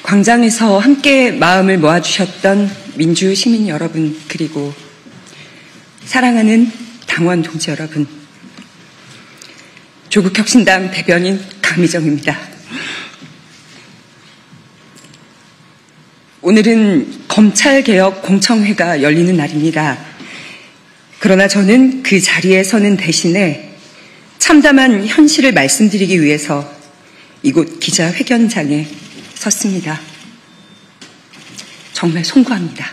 광장에서 함께 마음을 모아주셨던 민주 시민 여러분, 그리고 사랑하는 당원 동지 여러분, 조국혁신당 대변인 강미정입니다. 오늘은 검찰개혁 공청회가 열리는 날입니다. 그러나 저는 그 자리에 서는 대신에 참담한 현실을 말씀드리기 위해서 이곳 기자회견장에 섰습니다. 정말 송구합니다.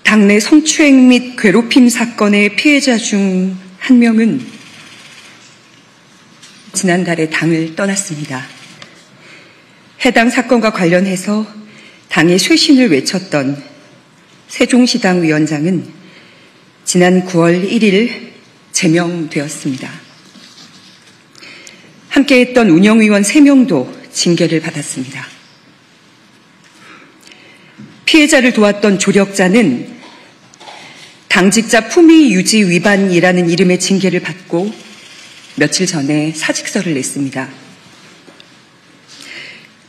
당내 성추행 및 괴롭힘 사건의 피해자 중 한 명은 지난달에 당을 떠났습니다. 해당 사건과 관련해서 당의 쇄신을 외쳤던 세종시당 위원장은 지난 9월 1일 제명되었습니다. 함께했던 운영위원 3명도 징계를 받았습니다. 피해자를 도왔던 조력자는 당직자 품위 유지 위반이라는 이름의 징계를 받고 며칠 전에 사직서를 냈습니다.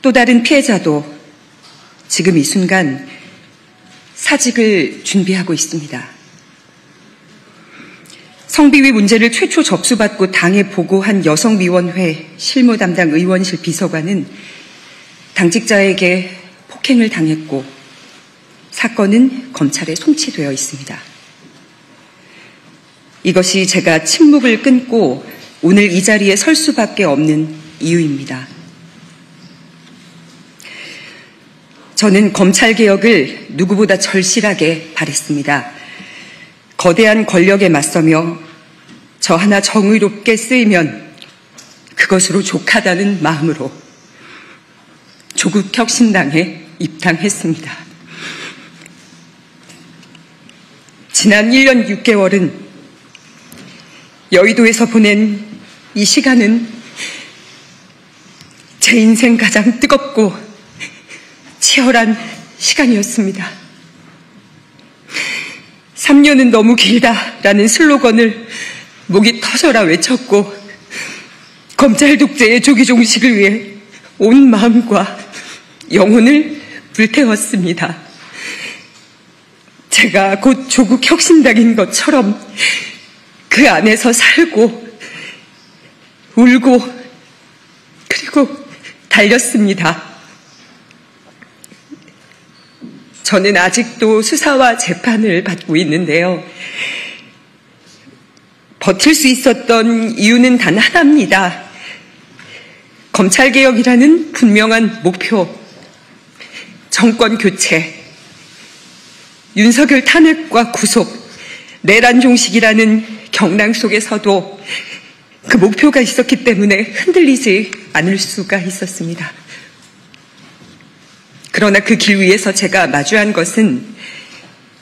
또 다른 피해자도 지금 이 순간 사직을 준비하고 있습니다. 성비위 문제를 최초 접수받고 당에 보고한 여성위원회 실무 담당 의원실 비서관은 당직자에게 폭행을 당했고 사건은 검찰에 송치되어 있습니다. 이것이 제가 침묵을 끊고 오늘 이 자리에 설 수밖에 없는 이유입니다. 저는 검찰개혁을 누구보다 절실하게 바랬습니다. 거대한 권력에 맞서며 저 하나 정의롭게 쓰이면 그것으로 족하다는 마음으로 조국혁신당에 입당했습니다. 지난 1년 6개월은 여의도에서 보낸 이 시간은 제 인생 가장 뜨겁고 치열한 시간이었습니다. 3년은 너무 길다라는 슬로건을 목이 터져라 외쳤고 검찰 독재의 조기 종식을 위해 온 마음과 영혼을 불태웠습니다. 제가 곧 조국혁신당인 것처럼 그 안에서 살고 울고 그리고 달렸습니다. 저는 아직도 수사와 재판을 받고 있는데요. 버틸 수 있었던 이유는 단 하나입니다. 검찰개혁이라는 분명한 목표, 정권 교체, 윤석열 탄핵과 구속, 내란 종식이라는 경랑 속에서도 그 목표가 있었기 때문에 흔들리지 않을 수가 있었습니다. 그러나 그 길 위에서 제가 마주한 것은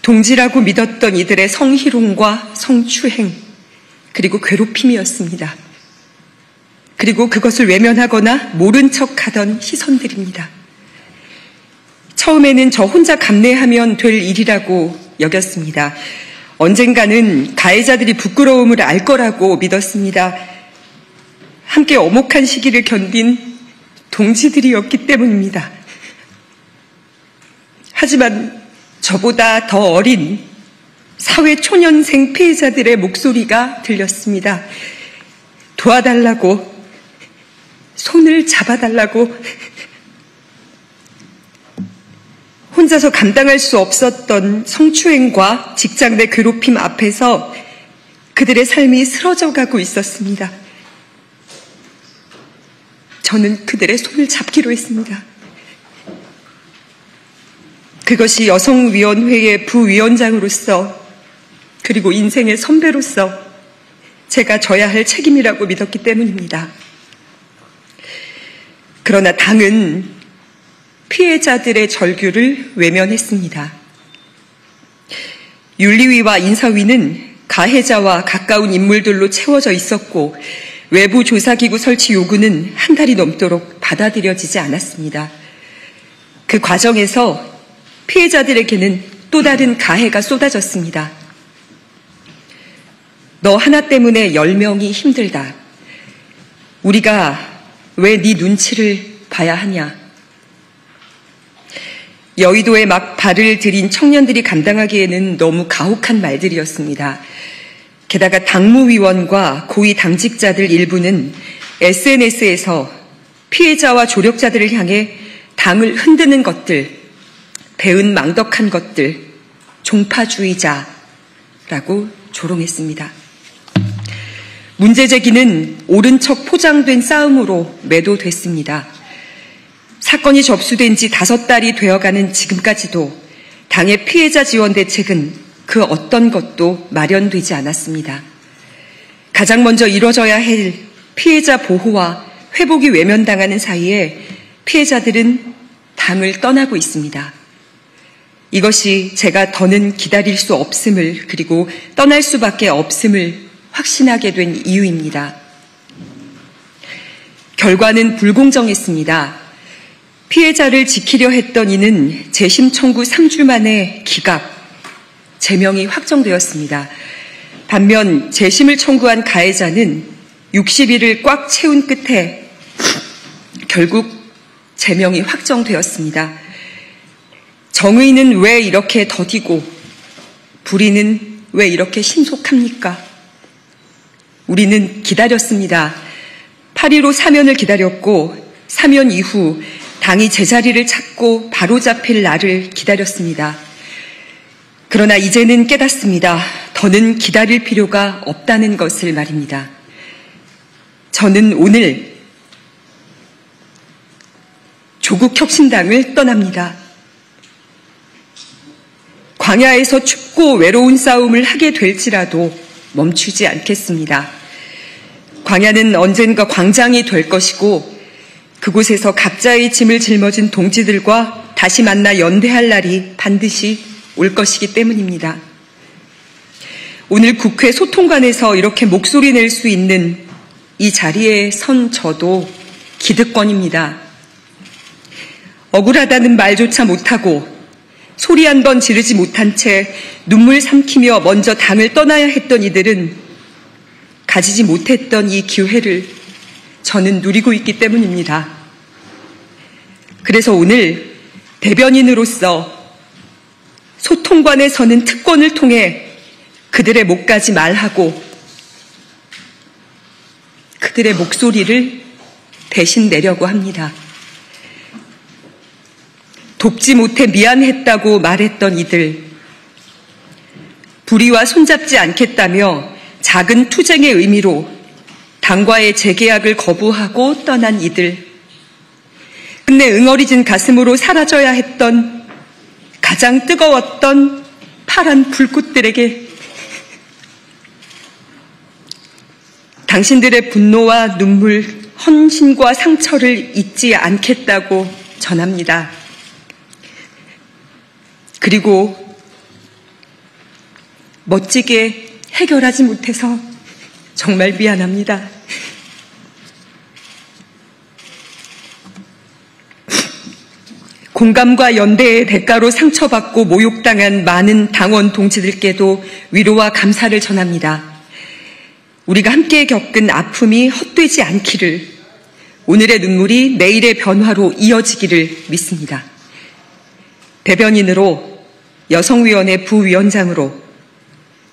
동지라고 믿었던 이들의 성희롱과 성추행, 그리고 괴롭힘이었습니다. 그리고 그것을 외면하거나 모른 척하던 시선들입니다. 처음에는 저 혼자 감내하면 될 일이라고 여겼습니다. 언젠가는 가해자들이 부끄러움을 알 거라고 믿었습니다. 함께 엄혹한 시기를 견딘 동지들이었기 때문입니다. 하지만 저보다 더 어린 사회 초년생 피해자들의 목소리가 들렸습니다. 도와달라고, 손을 잡아달라고, 혼자서 감당할 수 없었던 성추행과 직장 내 괴롭힘 앞에서 그들의 삶이 쓰러져가고 있었습니다. 저는 그들의 손을 잡기로 했습니다. 그것이 여성위원회의 부위원장으로서 그리고 인생의 선배로서 제가 져야 할 책임이라고 믿었기 때문입니다. 그러나 당은 피해자들의 절규를 외면했습니다. 윤리위와 인사위는 가해자와 가까운 인물들로 채워져 있었고 외부 조사기구 설치 요구는 한 달이 넘도록 받아들여지지 않았습니다. 그 과정에서 피해자들에게는 또 다른 가해가 쏟아졌습니다. 너 하나 때문에 10명이 힘들다. 우리가 왜 네 눈치를 봐야 하냐. 여의도에 막 발을 들인 청년들이 감당하기에는 너무 가혹한 말들이었습니다. 게다가 당무위원과 고위 당직자들 일부는 SNS에서 피해자와 조력자들을 향해 당을 흔드는 것들, 배은망덕한 것들, 종파주의자라고 조롱했습니다. 문제 제기는 옳은 척 포장된 싸움으로 매도됐습니다. 사건이 접수된 지 5달이 되어가는 지금까지도 당의 피해자 지원 대책은 그 어떤 것도 마련되지 않았습니다. 가장 먼저 이뤄져야 할 피해자 보호와 회복이 외면당하는 사이에 피해자들은 당을 떠나고 있습니다. 이것이 제가 더는 기다릴 수 없음을, 그리고 떠날 수밖에 없음을 확신하게 된 이유입니다. 결과는 불공정했습니다. 피해자를 지키려 했던 이는 재심 청구 3주 만에 기각, 제명이 확정되었습니다. 반면 재심을 청구한 가해자는 60일을 꽉 채운 끝에 결국 제명이 확정되었습니다. 정의는 왜 이렇게 더디고 불의는 왜 이렇게 신속합니까? 우리는 기다렸습니다. 8.15 사면을 기다렸고 사면 이후 당이 제자리를 찾고 바로잡힐 날을 기다렸습니다. 그러나 이제는 깨닫습니다. 더는 기다릴 필요가 없다는 것을 말입니다. 저는 오늘 조국혁신당을 떠납니다. 광야에서 춥고 외로운 싸움을 하게 될지라도 멈추지 않겠습니다. 광야는 언젠가 광장이 될 것이고 그곳에서 각자의 짐을 짊어진 동지들과 다시 만나 연대할 날이 반드시 올 것이기 때문입니다. 오늘 국회 소통관에서 이렇게 목소리 낼 수 있는 이 자리에 선 저도 기득권입니다. 억울하다는 말조차 못하고 소리 한 번 지르지 못한 채 눈물 삼키며 먼저 당을 떠나야 했던 이들은 가지지 못했던 이 기회를 저는 누리고 있기 때문입니다. 그래서 오늘 대변인으로서 소통관에 서는 특권을 통해 그들의 목까지 말하고 그들의 목소리를 대신 내려고 합니다. 돕지 못해 미안했다고 말했던 이들, 불의와 손잡지 않겠다며 작은 투쟁의 의미로 당과의 재계약을 거부하고 떠난 이들, 끝내 응어리진 가슴으로 사라져야 했던 가장 뜨거웠던 파란 불꽃들에게 당신들의 분노와 눈물, 헌신과 상처를 잊지 않겠다고 전합니다. 그리고 멋지게 해결하지 못해서 정말 미안합니다. 공감과 연대의 대가로 상처받고 모욕당한 많은 당원 동지들께도 위로와 감사를 전합니다. 우리가 함께 겪은 아픔이 헛되지 않기를, 오늘의 눈물이 내일의 변화로 이어지기를 믿습니다. 대변인으로, 여성위원회 부위원장으로,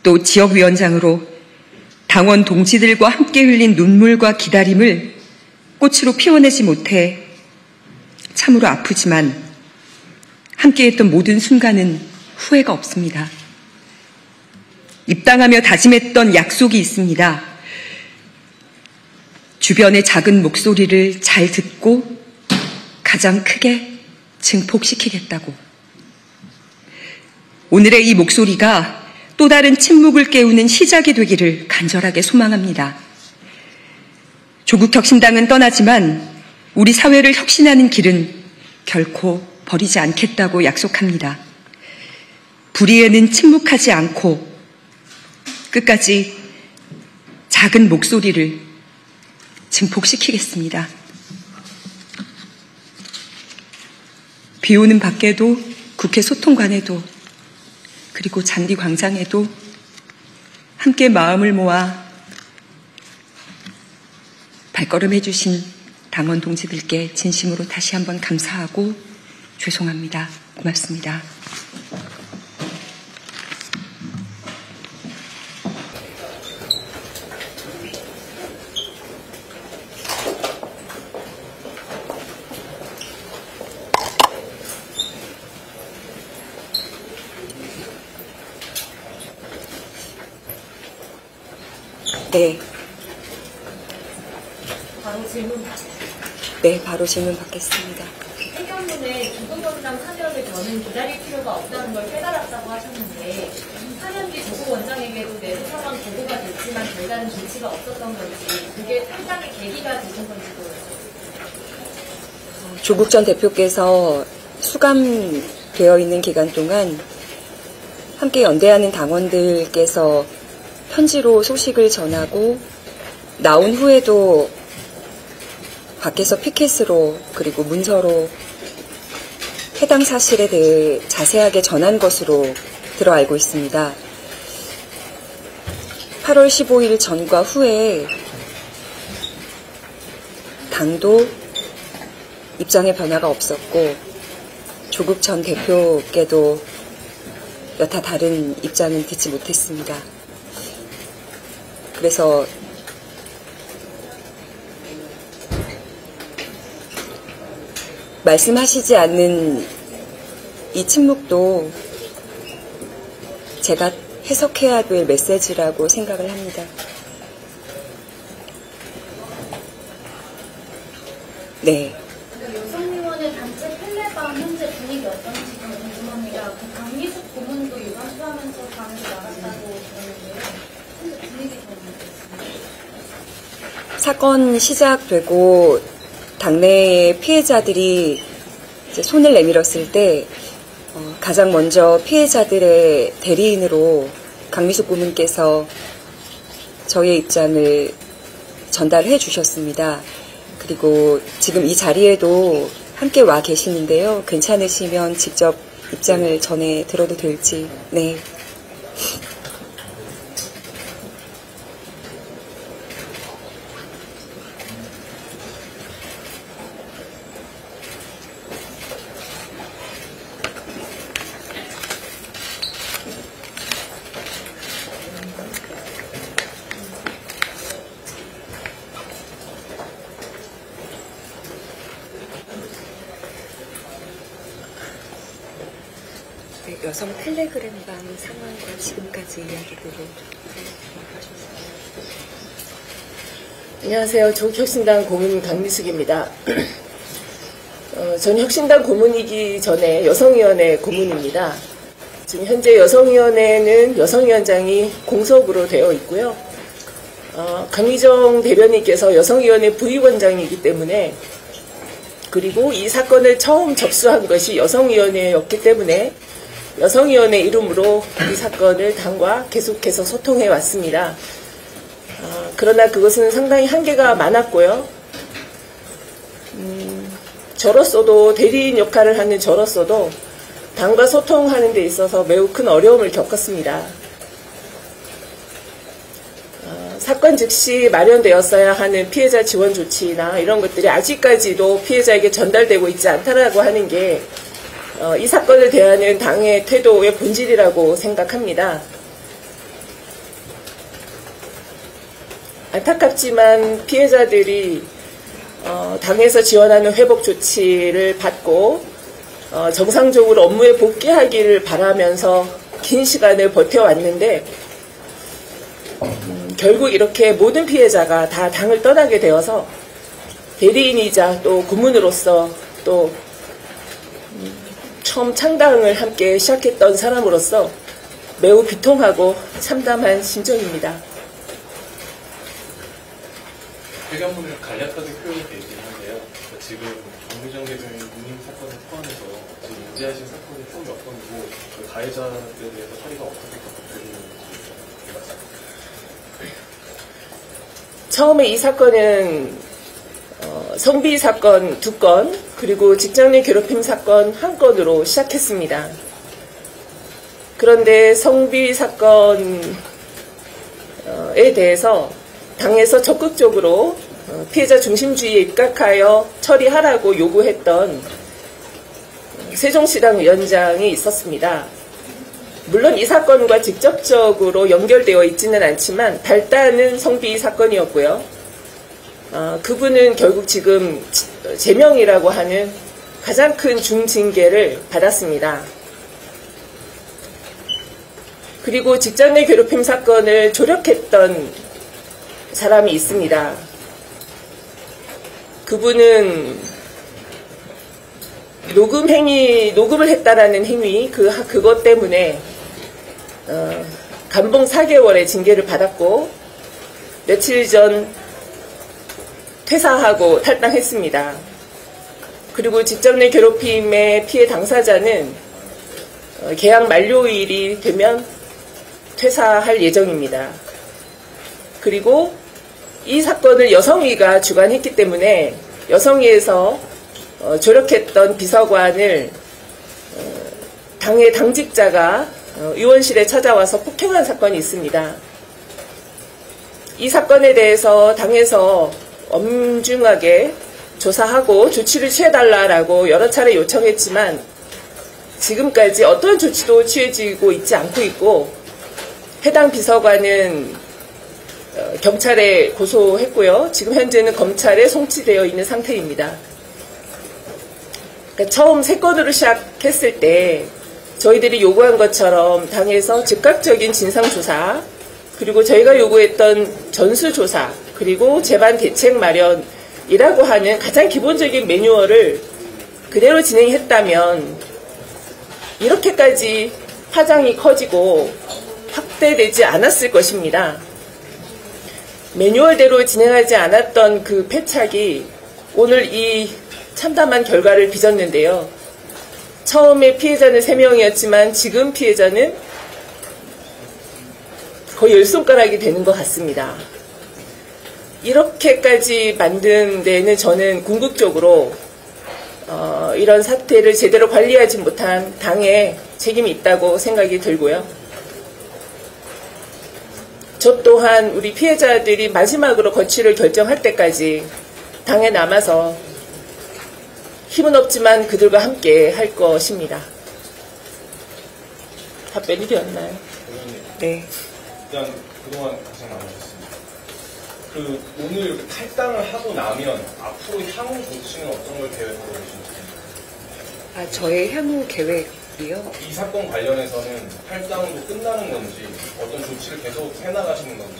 또 지역위원장으로 당원 동지들과 함께 흘린 눈물과 기다림을 꽃으로 피워내지 못해 참으로 아프지만 함께했던 모든 순간은 후회가 없습니다. 입당하며 다짐했던 약속이 있습니다. 주변의 작은 목소리를 잘 듣고 가장 크게 증폭시키겠다고. 오늘의 이 목소리가 또 다른 침묵을 깨우는 시작이 되기를 간절하게 소망합니다. 조국혁신당은 떠나지만 우리 사회를 혁신하는 길은 결코 버리지 않겠다고 약속합니다. 불의에는 침묵하지 않고 끝까지 작은 목소리를 증폭시키겠습니다. 비 오는 밖에도, 국회 소통관에도, 그리고 잔디광장에도 함께 마음을 모아 발걸음해 주신 당원 동지들께 진심으로 다시 한번 감사하고 죄송합니다. 고맙습니다. 네. 바로 질문 네, 바로 질문 받겠습니다. 해경문에 조국원장 사면을 저는 기다릴 필요가 없다는 걸 깨달았다고 하셨는데 사면 뒤 조국 원장에게도 내부 상황 보고가 됐지만 별다른 조치가 없었던 건지 그게 탈당의 계기가 되신 건지도 조국 전 대표께서 수감되어 있는 기간 동안 함께 연대하는 당원들께서 편지로 소식을 전하고 나온 후에도 밖에서 피켓으로 그리고 문서로 해당 사실에 대해 자세하게 전한 것으로 들어 알고 있습니다. 8월 15일 전과 후에 당도 입장의 변화가 없었고 조국 전 대표께도 여타 다른 입장은 듣지 못했습니다. 그래서 말씀하시지 않는 이 침묵도 제가 해석해야 될 메시지라고 생각을 합니다. 네. 여성위원회 단체 펠레방 현재 분위기 어떤지 좀 궁금합니다. 그 강미숙 고문도 유감 수하면서 방에서 나갔다고 들었는데요. 현재 분위기 좀 어떻습니까? 사건 시작되고 당내의 피해자들이 이제 손을 내밀었을 때 가장 먼저 피해자들의 대리인으로 강미숙 고문께서 저희의 입장을 전달해 주셨습니다. 그리고 지금 이 자리에도 함께 와 계시는데요. 괜찮으시면 직접 입장을 전해 들어도 될지. 네. 여성 텔레그램방 상황과 지금까지 이야기들을 안녕하세요. 조국혁신당 고문 강미숙입니다. 저는 혁신당 고문이기 전에 여성위원회 고문입니다. 지금 현재 여성위원회는 여성위원장이 공석으로 되어 있고요. 강미정 대변인께서 여성위원회 부위원장이기 때문에 그리고 이 사건을 처음 접수한 것이 여성위원회였기 때문에 여성위원회 이름으로 이 사건을 당과 계속해서 소통해 왔습니다. 그러나 그것은 상당히 한계가 많았고요. 저로서도 대리인 역할을 하는 저로서도 당과 소통하는 데 있어서 매우 큰 어려움을 겪었습니다. 사건 즉시 마련되었어야 하는 피해자 지원 조치나 이런 것들이 아직까지도 피해자에게 전달되고 있지 않다라고 하는 게 이 사건을 대하는 당의 태도의 본질이라고 생각합니다. 안타깝지만 피해자들이 당에서 지원하는 회복 조치를 받고 정상적으로 업무에 복귀하기를 바라면서 긴 시간을 버텨왔는데 결국 이렇게 모든 피해자가 다 당을 떠나게 되어서 대리인이자 또 고문으로서 또 처음 창당을 함께 시작했던 사람으로서 매우 비통하고 참담한 심정입니다. 회견문을 간략하게 표현이 되어 있긴 한데요. 지금 정규정 대변인 문임 사건을 포함해서 지금 인지하신 사건이 총 몇 건이고 그 가해자들에 대해서 처리가 어떻게 되는지. 처음에 이 사건은 성비 사건 2건 그리고 직장내 괴롭힘 사건 1건으로 시작했습니다. 그런데 성비 사건 대해서 당에서 적극적으로 피해자 중심주의에 입각하여 처리하라고 요구했던 세종시당 위원장이 있었습니다. 물론 이 사건과 직접적으로 연결되어 있지는 않지만 발단은 성비 사건이었고요. 그분은 결국 지금 제명이라고 하는 가장 큰 중징계를 받았습니다. 그리고 직장 내 괴롭힘 사건을 조력했던 사람이 있습니다. 그분은 녹음을 했다라는 행위, 그것 때문에 감봉 4개월의 징계를 받았고 며칠 전 퇴사하고 탈당했습니다. 그리고 직장 내 괴롭힘의 피해 당사자는 계약 만료일이 되면 퇴사할 예정입니다. 그리고 이 사건을 여성위가 주관했기 때문에 여성위에서 조력했던 비서관을 당의 당직자가 의원실에 찾아와서 폭행한 사건이 있습니다. 이 사건에 대해서 당에서 엄중하게 조사하고 조치를 취해달라고 여러 차례 요청했지만 지금까지 어떤 조치도 취해지고 있지 않고 있고 해당 비서관은 경찰에 고소했고요. 지금 현재는 검찰에 송치되어 있는 상태입니다. 그러니까 처음 3건으로 시작했을 때 저희들이 요구한 것처럼 당에서 즉각적인 진상조사, 그리고 저희가 요구했던 전수조사, 그리고 재반 대책 마련이라고 하는 가장 기본적인 매뉴얼을 그대로 진행했다면 이렇게까지 파장이 커지고 확대되지 않았을 것입니다. 매뉴얼대로 진행하지 않았던 그 패착이 오늘 이 참담한 결과를 빚었는데요. 처음에 피해자는 3명이었지만 지금 피해자는 거의 10손가락이 되는 것 같습니다. 이렇게까지 만든 데는 저는 궁극적으로 이런 사태를 제대로 관리하지 못한 당의 책임이 있다고 생각이 들고요. 저 또한 우리 피해자들이 마지막으로 거취를 결정할 때까지 당에 남아서 힘은 없지만 그들과 함께 할 것입니다. 답변이 되었나요? 네. 일단 그동안 고생 많으셨습니다. 오늘 탈당을 하고 나면 앞으로 향후 조치는 어떤 걸 계획하고 계신지? 저의 향후 계획이요? 이 사건 관련해서는 탈당으로 끝나는 건지 어떤 조치를 계속 해나가시는 건지?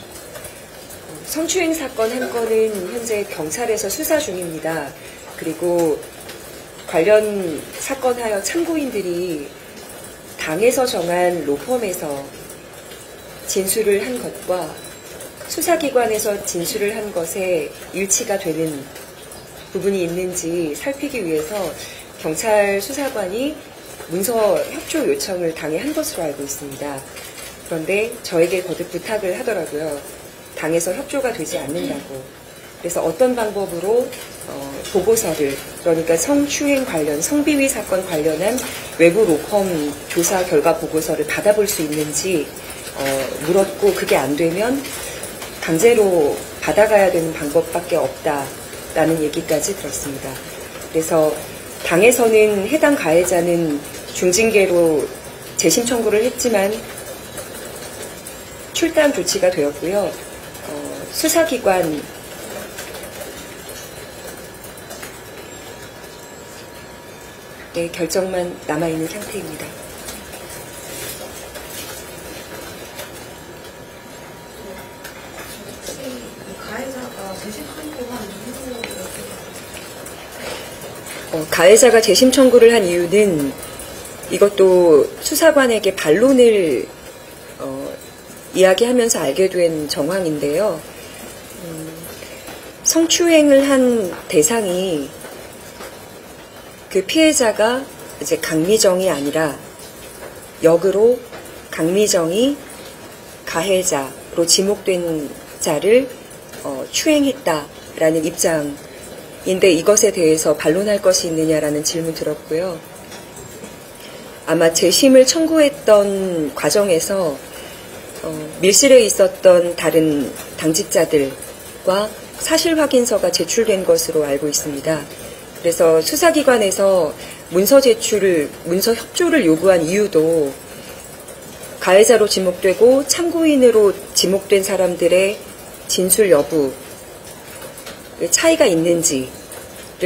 성추행 사건 한 건은 현재 경찰에서 수사 중입니다. 그리고 관련 사건하여 참고인들이 당에서 정한 로펌에서 진술을 한 것과 수사기관에서 진술을 한 것에 일치가 되는 부분이 있는지 살피기 위해서 경찰 수사관이 문서 협조 요청을 당에 한 것으로 알고 있습니다. 그런데 저에게 거듭 부탁을 하더라고요. 당에서 협조가 되지 않는다고. 그래서 어떤 방법으로 보고서를, 그러니까 성추행 관련, 성비위 사건 관련한 외부 로펌 조사 결과 보고서를 받아볼 수 있는지 물었고, 그게 안 되면 강제로 받아가야 되는 방법밖에 없다라는 얘기까지 들었습니다. 그래서 당에서는 해당 가해자는 중징계로 재심 청구를 했지만 출당 조치가 되었고요. 수사기관 의 결정만 남아있는 상태입니다. 가해자가 재심 청구를 한 이유는 이것도 수사관에게 반론을 이야기하면서 알게 된 정황인데요. 성추행을 한 대상이 그 피해자가 이제 강미정이 아니라 역으로 강미정이 가해자로 지목된 자를 추행했다라는 입장인데 이것에 대해서 반론할 것이 있느냐라는 질문 들었고요. 아마 재심을 청구했던 과정에서 밀실에 있었던 다른 당직자들과 사실 확인서가 제출된 것으로 알고 있습니다. 그래서 수사기관에서 문서 협조를 요구한 이유도 가해자로 지목되고 참고인으로 지목된 사람들의 진술 여부, 차이가 있는지를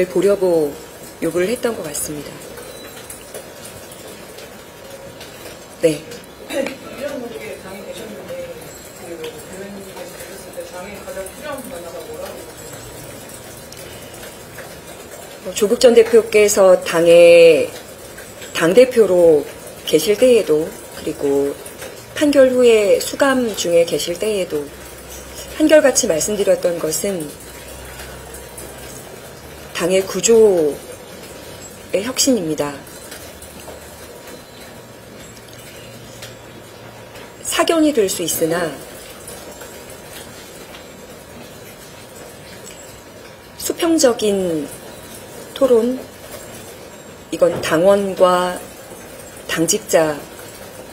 보려고 요구를 했던 것 같습니다. 네. 이런 분께 장이 되셨는데, 대변인께서 되셨을 때 장이 가장 필요한 변화가 뭐라고 보세요? 조국 전 대표께서 당대표로 계실 때에도, 그리고 판결 후에 수감 중에 계실 때에도 한결같이 말씀드렸던 것은 당의 구조의 혁신입니다. 사견이 될 수 있으나 수평적인 토론, 이건 당원과 당직자,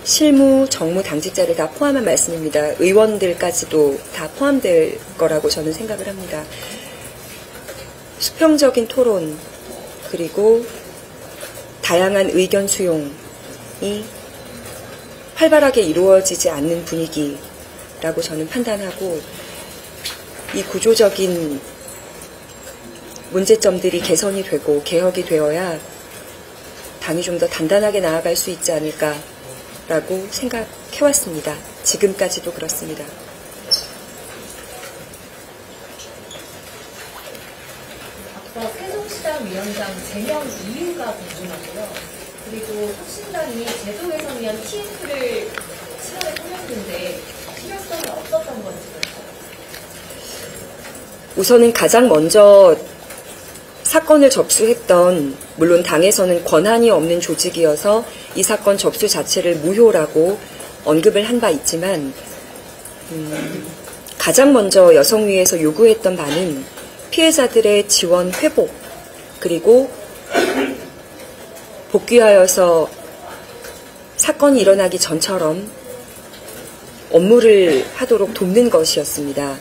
실무, 정무 당직자를 다 포함한 말씀입니다. 의원들까지도 다 포함될 거라고 저는 생각을 합니다. 수평적인 토론, 그리고 다양한 의견 수용이 활발하게 이루어지지 않는 분위기라고 저는 판단하고, 이 구조적인 문제점들이 개선이 되고 개혁이 되어야 당이 좀 더 단단하게 나아갈 수 있지 않을까라고 생각해왔습니다. 지금까지도 그렇습니다. 앞서 세종시장위원장 제명 이유가 궁금하고요. 그리고 혁신당이 제도 개선 위한 TF를 실현에 꾸몄는데 필요성이 없었던 건지요. 우선은 가장 먼저 사건을 접수했던, 물론 당에서는 권한이 없는 조직이어서 이 사건 접수 자체를 무효라고 언급을 한 바 있지만, 가장 먼저 여성위에서 요구했던 바는 피해자들의 지원 회복, 그리고 복귀하여서 사건이 일어나기 전처럼 업무를 하도록 돕는 것이었습니다.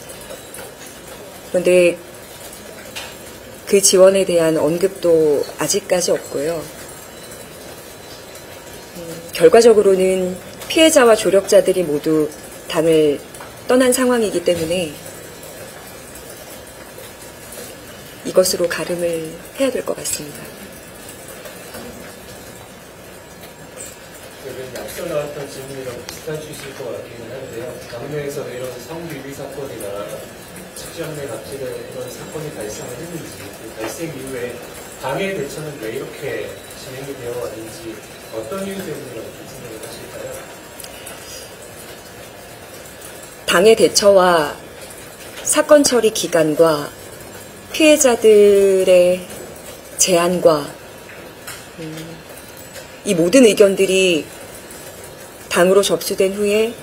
그런데 그 지원에 대한 언급도 아직까지 없고요. 결과적으로는 피해자와 조력자들이 모두 당을 떠난 상황이기 때문에 이것으로 가름을 해야 될 것 같습니다. 앞서 나왔던 질문이랑 비슷한 취지일 것 같기는 한데요. 당내에서 이런 성비위 사건이나 직장내 갑질의 이런 사건이 발생을 했는지, 그 발생 이후에 당의 대처는 왜 이렇게 진행이 되어 왔는지, 어떤 이유 때문이라고 생각을 하실까요? 당의 대처와 사건 처리 기간과 피해자들의 제안과 이 모든 의견들이 당으로 접수된 후에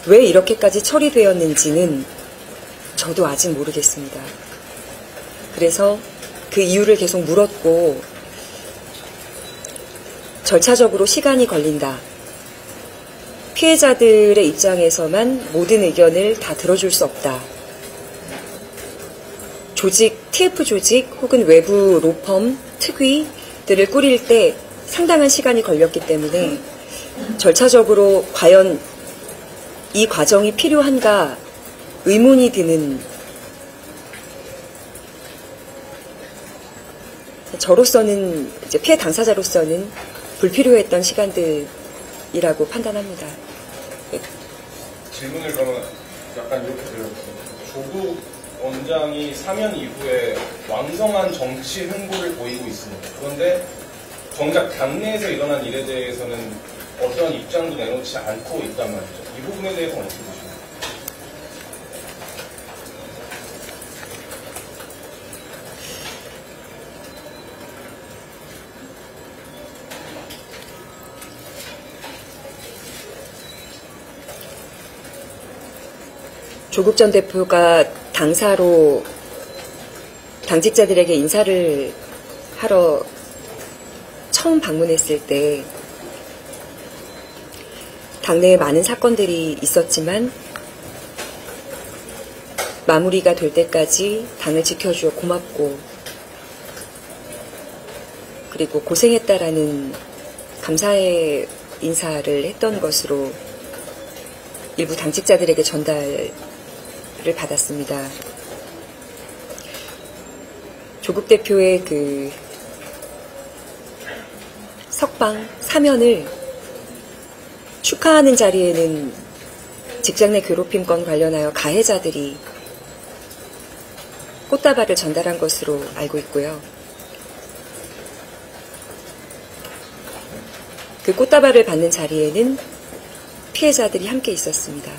왜 이렇게까지 처리되었는지는 저도 아직 모르겠습니다. 그래서 그 이유를 계속 물었고, 절차적으로 시간이 걸린다. 피해자들의 입장에서만 모든 의견을 다 들어줄 수 없다. 조직, TF 조직 혹은 외부 로펌, 특위들을 꾸릴 때 상당한 시간이 걸렸기 때문에 절차적으로 과연 이 과정이 필요한가 의문이 드는, 저로서는, 이제 피해 당사자로서는 불필요했던 시간들이라고 판단합니다. 질문을 그러면 약간 이렇게 드려볼게요. 조국 원장이 사면 이후에 왕성한 정치 행보를 보이고 있습니다. 그런데 정작 당내에서 일어난 일에 대해서는 어떤 입장도 내놓지 않고 있단 말이죠. 이 부분에 대해서는 어떻게 보십니까? 조국 전 대표가 당사로 당직자들에게 인사를 하러 처음 방문했을 때 당내에 많은 사건들이 있었지만 마무리가 될 때까지 당을 지켜주어 고맙고 그리고 고생했다라는 감사의 인사를 했던 것으로 일부 당직자들에게 전달을 받았습니다. 조국 대표의 그 석방, 사면을 축하하는 자리에는 직장 내 괴롭힘 건 관련하여 가해자들이 꽃다발을 전달한 것으로 알고 있고요. 그 꽃다발을 받는 자리에는 피해자들이 함께 있었습니다.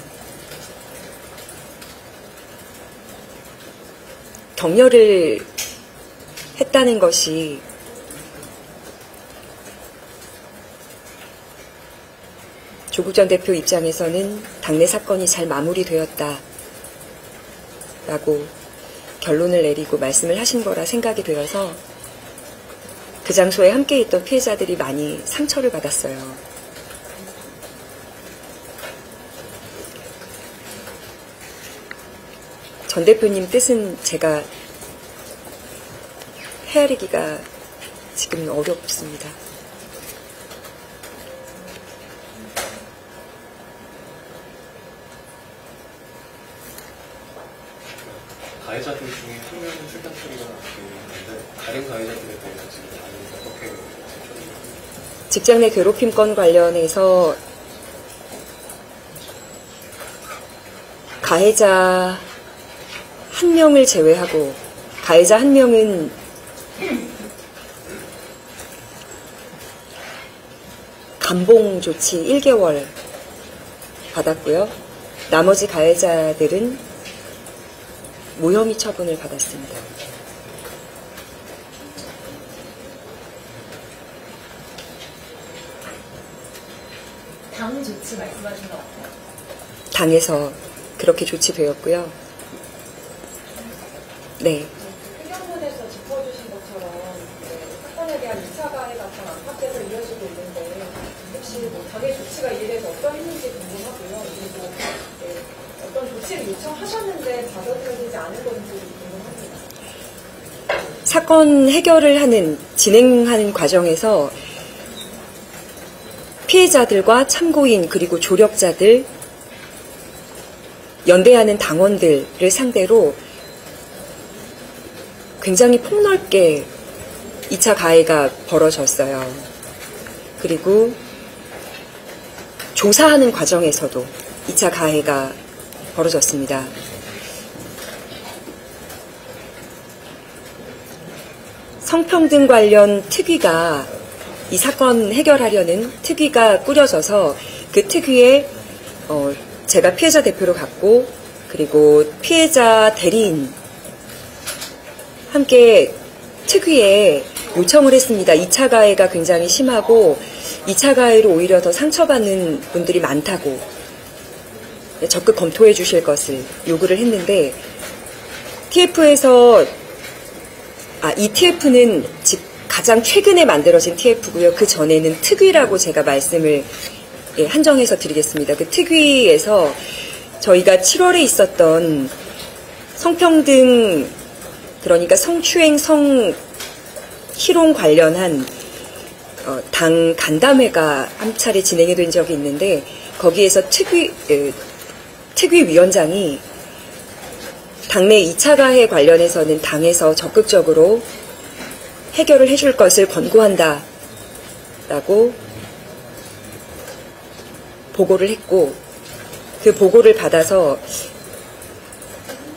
격려를 했다는 것이 조국 전 대표 입장에서는 당내 사건이 잘 마무리되었다라고 결론을 내리고 말씀을 하신 거라 생각이 되어서 그 장소에 함께 있던 피해자들이 많이 상처를 받았어요. 전 대표님 뜻은 제가 헤아리기가 지금 어렵습니다. 가해자들 중에 한 명은 출당 처리가 되는데 다른 가해자들에 대해서 지금 반응이 어떻게 직장 내 괴롭힘 건 관련해서 가해자 한 명을 제외하고 가해자 한 명은 감봉 조치 1개월 받았고요. 나머지 가해자들은 무혐의 처분을 받았습니다. 당 조치 말씀하신 것 같아요. 당에서 그렇게 조치되었고요. 네. 회견문에서 짚어주신 것처럼 사건에 대한 2차 가해가 당 안팎에서 이어지고 있는데 혹시 뭐 당의 조치가 이에 대해서 어떠했는지 궁금하고요. 그리고 어떤 조치를 요청하셨는데 받아들여지지 않은 건지 궁금합니다. 사건 해결을 진행하는 과정에서 피해자들과 참고인 그리고 조력자들, 연대하는 당원들을 상대로 굉장히 폭넓게 2차 가해가 벌어졌어요. 그리고 조사하는 과정에서도 2차 가해가 벌어졌습니다. 성평등 관련 특위가 이 사건 해결하려는 특위가 꾸려져서 그 특위에 제가 피해자 대표로 갔고 그리고 피해자 대리인 함께 특위에 요청을 했습니다. 2차 가해가 굉장히 심하고 2차 가해로 오히려 더 상처받는 분들이 많다고 적극 검토해 주실 것을 요구를 했는데 TF에서 이 TF는 가장 최근에 만들어진 TF고요. 그 전에는 특위라고 제가 말씀을 한정해서 드리겠습니다. 그 특위에서 저희가 7월에 있었던 성평등 그러니까 성추행, 성희롱 관련한 당 간담회가 한 차례 진행이 된 적이 있는데 거기에서 특위위원장이 당내 2차 가해 관련해서는 당에서 적극적으로 해결을 해줄 것을 권고한다 라고 보고를 했고 그 보고를 받아서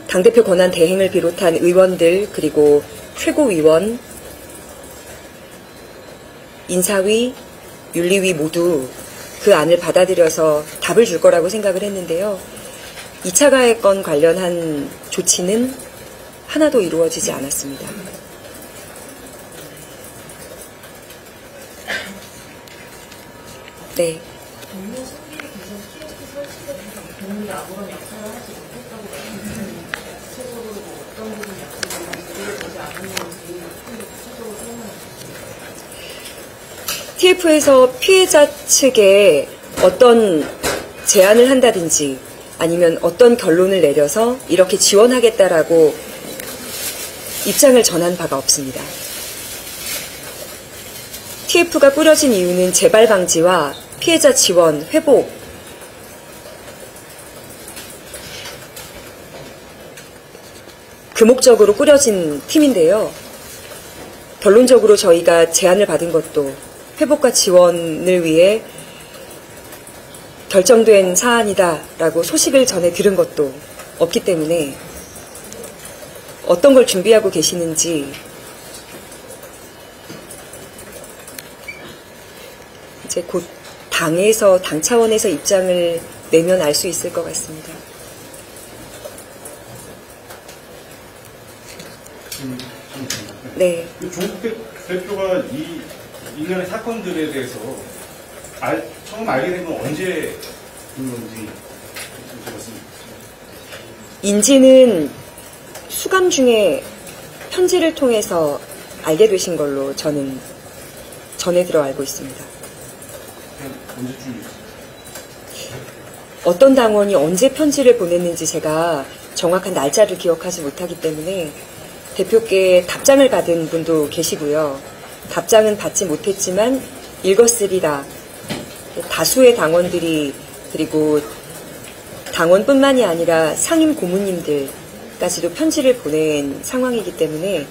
당대표 권한 대행을 비롯한 의원들 그리고 최고위원, 인사위, 윤리위 모두 그 안을 받아들여서 답을 줄 거라고 생각을 했는데요. 2차 가해건 관련한 조치는 하나도 이루어지지 않았습니다. 네. TF에서 피해자 측에 어떤 제안을 한다든지 아니면 어떤 결론을 내려서 이렇게 지원하겠다라고 입장을 전한 바가 없습니다. TF가 꾸려진 이유는 재발 방지와 피해자 지원, 회복, 그 목적으로 꾸려진 팀인데요. 결론적으로 저희가 제안을 받은 것도 회복과 지원을 위해 결정된 사안이다라고 소식을 전해 들은 것도 없기 때문에 어떤 걸 준비하고 계시는지 이제 곧 당 차원에서 입장을 내면 알 수 있을 것 같습니다. 네. 조국 대표가 이 일련의 사건들에 대해서 처음 알게 된 건 언제 그런지 여쭤봤습니다. 인지는 수감 중에 편지를 통해서 알게 되신 걸로 저는 전해 들어 알고 있습니다. 언제쯤? 어떤 당원이 언제 편지를 보냈는지 제가 정확한 날짜를 기억하지 못하기 때문에 대표께 답장을 받은 분도 계시고요. 답장은 받지 못했지만 읽었으리라. 다수의 당원들이 그리고 당원뿐만이 아니라 상임 고문님들까지도 편지를 보낸 상황이기 때문에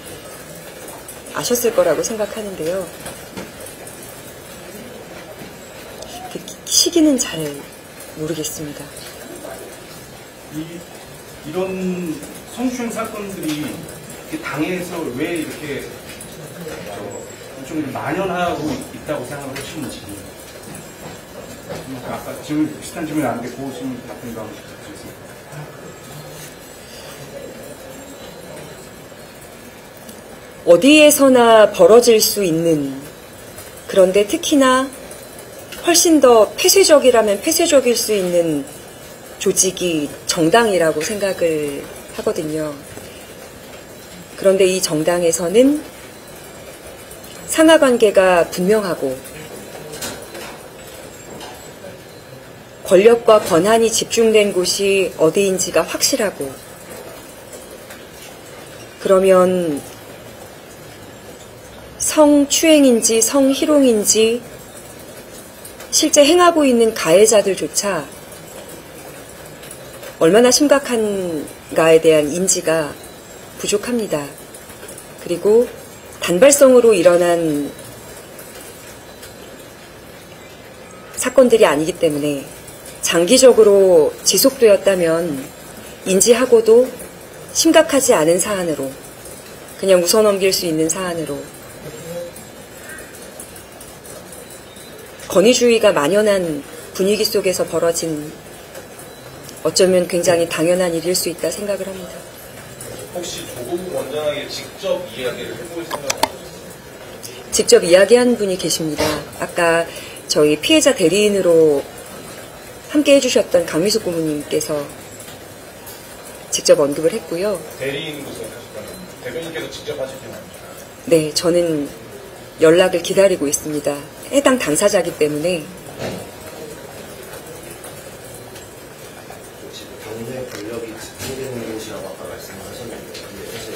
아셨을 거라고 생각하는데요. 그 시기는 잘 모르겠습니다. 이런 성추행 사건들이 당에서 왜 이렇게 좀 만연하고 있다고 생각을 하시는지, 아까 비슷한 질문이 나왔는데 그 질문 답변 좀 부탁드리겠습니다. 어디에서나 벌어질 수 있는, 그런데 특히나 훨씬 더 폐쇄적이라면 폐쇄적일 수 있는 조직이 정당이라고 생각을 하거든요. 그런데 이 정당에서는 상하관계가 분명하고 권력과 권한이 집중된 곳이 어디인지가 확실하고, 그러면 성추행인지 성희롱인지 실제 행하고 있는 가해자들조차 얼마나 심각한가에 대한 인지가 부족합니다. 그리고 단발성으로 일어난 사건들이 아니기 때문에 장기적으로 지속되었다면 인지하고도 심각하지 않은 사안으로 그냥 웃어넘길 수 있는 사안으로 권위주의가 만연한 분위기 속에서 벌어진 어쩌면 굉장히 당연한 일일 수 있다 생각을 합니다. 혹시 조국 원장에게 직접 이야기를 해볼 생각 없으세요? 직접 이야기한 분이 계십니다. 아까 저희 피해자 대리인으로 함께 해주셨던 강미숙 고문님께서 직접 언급을 했고요. 대리인으로서 하셨다면 대변인께서 직접 하시진 않죠? 네, 저는 연락을 기다리고 있습니다. 해당 당사자이기 때문에. 당내 권력이 집중되는 곳이라고 아까 말씀하셨는데, 근데 사실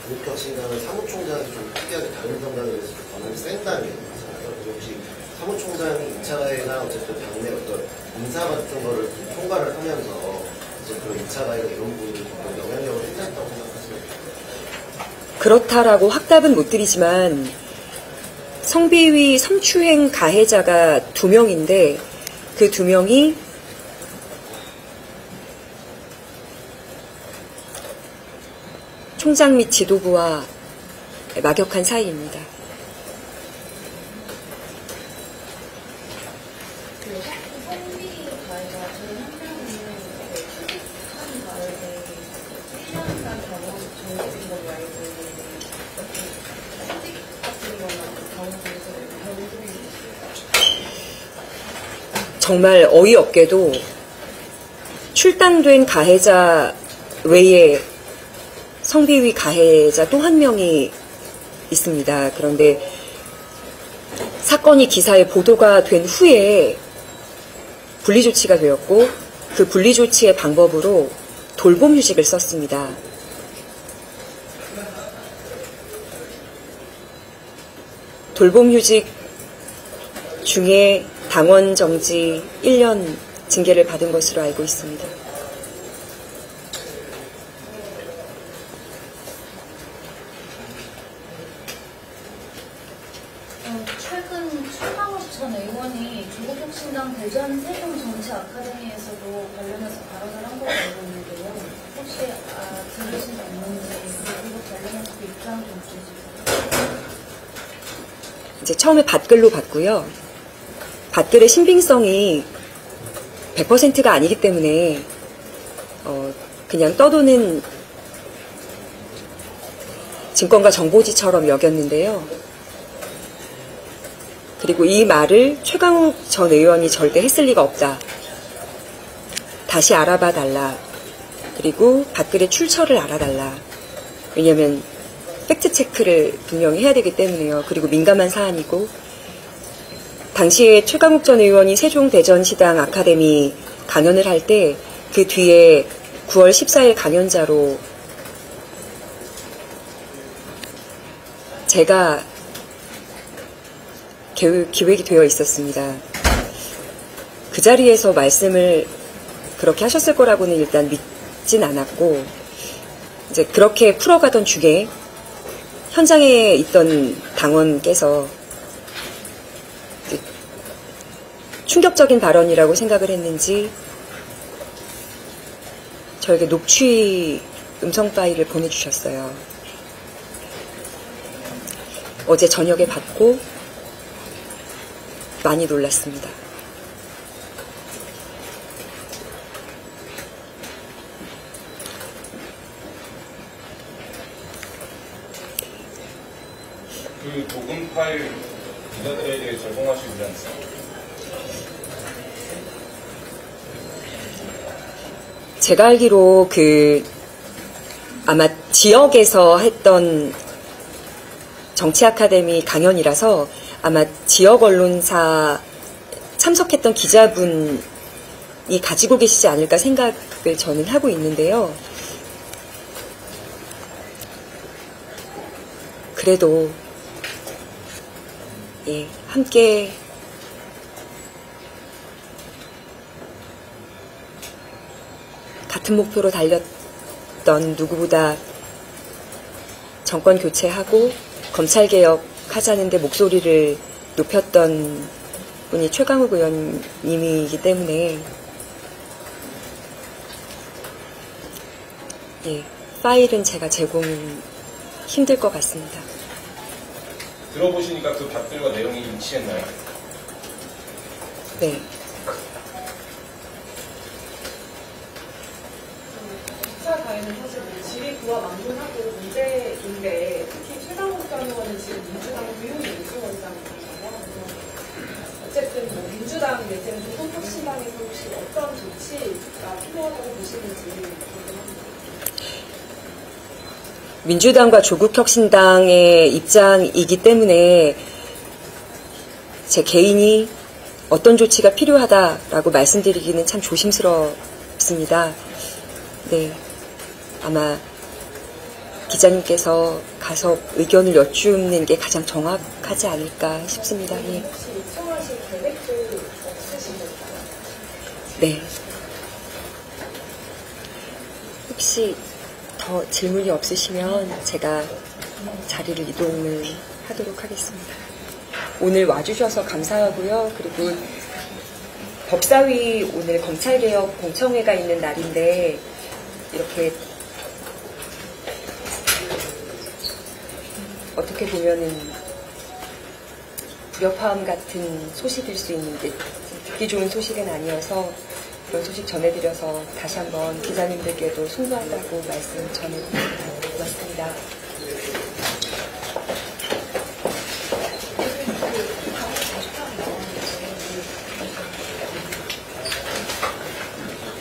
조국혁신당은 사무총장이 좀 특이하게 다른 정당에 비해서 권한이 센 당이잖아요. 그래서 혹시 사무총장이 2차 가해나 어쨌든 당내 어떤 인사 같은 거를 통과를 하면서 이제 그런 2차 가해나 이런 부분이 좀 영향력을 행사했다고 생각하십니까? 그렇다라고 확답은 못 드리지만 성비위 성추행 가해자가 2명인데 그 2명이 총장 및 지도부와 막역한 사이입니다. 정말 어이없게도 출당된 가해자 외에 성비위 가해자 또 한 명이 있습니다. 그런데 사건이 기사에 보도가 된 후에 분리조치가 되었고 그 분리조치의 방법으로 돌봄휴직을 썼습니다. 돌봄휴직 중에 당원 정지 1년 징계를 받은 것으로 알고 있습니다. 최근 최강욱 전 의원이 조국혁신당 대전 세종정치아카데미에서도 관련해서 발언을 한 걸로 알고 있는데요. 혹시 들으신 적 있는지 그리고 관련해서 입장 좀 주시죠. 이제 처음에 밭글로 봤고요. 밭글의 신빙성이 100%가 아니기 때문에 그냥 떠도는 증권가 정보지처럼 여겼는데요. 그리고 이 말을 최강욱 전 의원이 절대 했을 리가 없다. 다시 알아봐 달라. 그리고 밭글의 출처를 알아달라. 왜냐하면 팩트체크를 분명히 해야 되기 때문에요. 그리고 민감한 사안이고 당시에 최강욱 전 의원이 세종대전시당 아카데미 강연을 할 때 그 뒤에 9월 14일 강연자로 제가 기획이 되어 있었습니다. 그 자리에서 말씀을 그렇게 하셨을 거라고는 일단 믿진 않았고 이제 그렇게 풀어가던 중에 현장에 있던 당원께서 충격적인 발언이라고 생각을 했는지 저에게 녹취 음성 파일을 보내주셨어요. 어제 저녁에 받고 많이 놀랐습니다. 그 녹음 파일 기자들에게 제공하시지 않습니까? 제가 알기로 아마 지역에서 했던 정치아카데미 강연이라서 아마 지역 언론사 참석했던 기자분이 가지고 계시지 않을까 생각을 저는 하고 있는데요. 그래도 함께 같은 목표로 달렸던 누구보다 정권 교체하고 검찰개혁 하자는데 목소리를 높였던 분이 최강욱 의원님이기 때문에 파일은 제가 제공은 힘들 것 같습니다. 들어보시니까 그 밭들과 내용이 일치했나요? 네. 기차 가해는 사실 질의 구와 만분하고 문제인데 특히 최강욱 전 의원은 지금 민주당 부윤민주원장이잖아요. 어쨌든 민주당 내지는 조국혁신당에서 혹시 어떤 조치가 필요하다고 보시는지 궁금합니다. 민주당과 조국혁신당의 입장이기 때문에 제 개인이 어떤 조치가 필요하다라고 말씀드리기는 참 조심스럽습니다. 네, 아마 기자님께서 가서 의견을 여쭙는 게 가장 정확하지 않을까 싶습니다. 예. 혹시 요청하실 계획도 없으신 걸까요? 네. 혹시 더 질문이 없으시면 제가 자리를 이동을 하도록 하겠습니다. 오늘 와주셔서 감사하고요. 그리고 법사위 오늘 검찰개혁 공청회가 있는 날인데 이렇게 어떻게 보면은 불협화음 같은 소식일 수 있는데 듣기 좋은 소식은 아니어서 그런 소식 전해드려서 다시 한번 기자님들께도 송구한다고 말씀 전해드립니다. 고맙습니다.